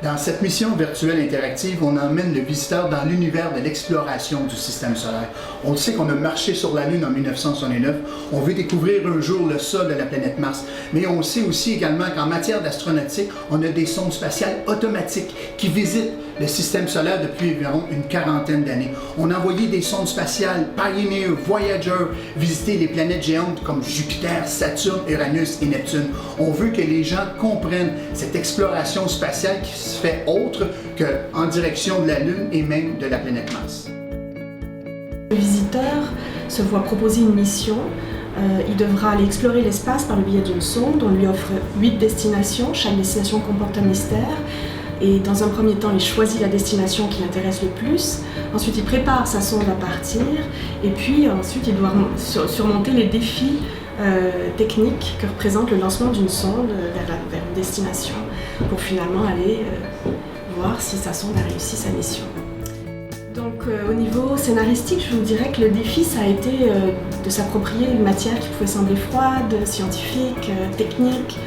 Dans cette mission virtuelle interactive, on emmène le visiteur dans l'univers de l'exploration du système solaire. On sait qu'on a marché sur la Lune en 1969, on veut découvrir un jour le sol de la planète Mars, mais on sait aussi également qu'en matière d'astronautique, on a des sondes spatiales automatiques qui visitent le système solaire depuis environ une quarantaine d'années. On a envoyé des sondes spatiales Pioneer, Voyager visiter les planètes géantes comme Jupiter, Saturne, Uranus et Neptune. On veut que les gens comprennent cette exploration spatiale qui se fait autre qu'en direction de la Lune et même de la planète Mars. Le visiteur se voit proposer une mission. Il devra aller explorer l'espace par le biais d'une sonde. On lui offre 8 destinations. Chaque destination comporte un mystère. Et dans un premier temps, il choisit la destination qui l'intéresse le plus. Ensuite, il prépare sa sonde à partir. Et puis ensuite, il doit surmonter les défis techniques que représente le lancement d'une sonde vers une destination pour finalement aller voir si sa sonde a réussi sa mission. Donc au niveau scénaristique, je vous dirais que le défi, ça a été de s'approprier une matière qui pouvait sembler froide, scientifique, technique.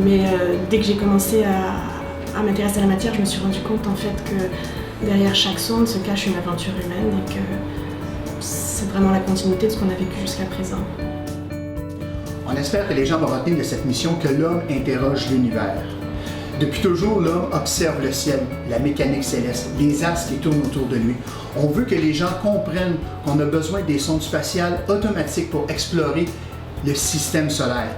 Mais dès que j'ai commencé à m'intéresser à la matière, je me suis rendu compte en fait que derrière chaque sonde se cache une aventure humaine et que c'est vraiment la continuité de ce qu'on a vécu jusqu'à présent. On espère que les gens vont retenir de cette mission que l'homme interroge l'univers. Depuis toujours, l'homme observe le ciel, la mécanique céleste, les astres qui tournent autour de lui. On veut que les gens comprennent qu'on a besoin des sondes spatiales automatiques pour explorer le système solaire.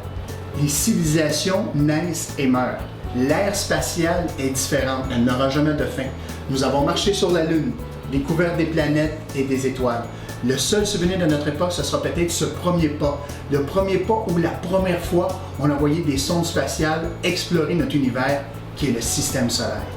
Les civilisations naissent et meurent. L'ère spatiale est différente, elle n'aura jamais de fin. Nous avons marché sur la Lune, découvert des planètes et des étoiles. Le seul souvenir de notre époque, ce sera peut-être ce premier pas. Le premier pas où la première fois, on a envoyé des sondes spatiales explorer notre univers qui est le système solaire.